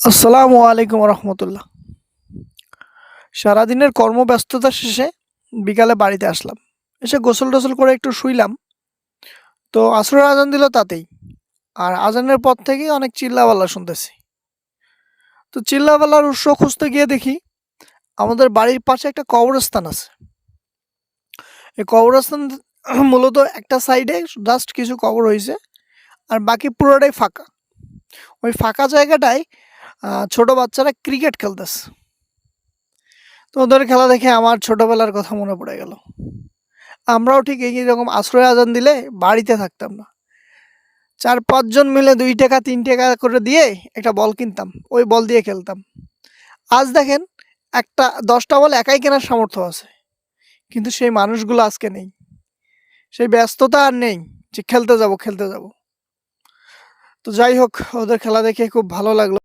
আসসালামু আলাইকুম রহমতুল্লাহ। সারাদিনের কর্মব্যস্ততা শেষে বিকালে বাড়িতে আসলাম। এসে গোসল টোসল করে একটু শুইলাম। তো আসরের আজান দিল তাতেই। আর আজানের পর থেকেই অনেক চিল্লাপাল্লা শুনতেছি। তো চিল্লাপাল্লার উৎস খুঁজতে গিয়ে দেখি আমাদের বাড়ির পাশে একটা কবরস্থান আছে। এই কবরস্থান মূলত একটা সাইডে জাস্ট কিছু কবর হয়েছে, আর বাকি পুরোটাই ফাঁকা। ওই ফাঁকা জায়গাটায় ছোট বাচ্চারা ক্রিকেট খেলতেছে। তো ওদের খেলা দেখে আমার ছোটবেলার কথা মনে পড়ে গেল। আমরাও ঠিক এই রকম আশ্রয় আজান দিলে বাড়িতে থাকতাম না, ৪-৫ জন মিলে ২ টাকা ৩ টাকা করে দিয়ে একটা বল কিনতাম, ওই বল দিয়ে খেলতাম। আজ দেখেন, একটা ১০টা বল একাই কেনার সামর্থ্য আছে, কিন্তু সেই মানুষগুলো আজকে নেই। সেই ব্যস্ততা আর নেই যে খেলতে যাব খেলতে যাব। তো যাই হোক, ওদের খেলা দেখে খুব ভালো লাগলো।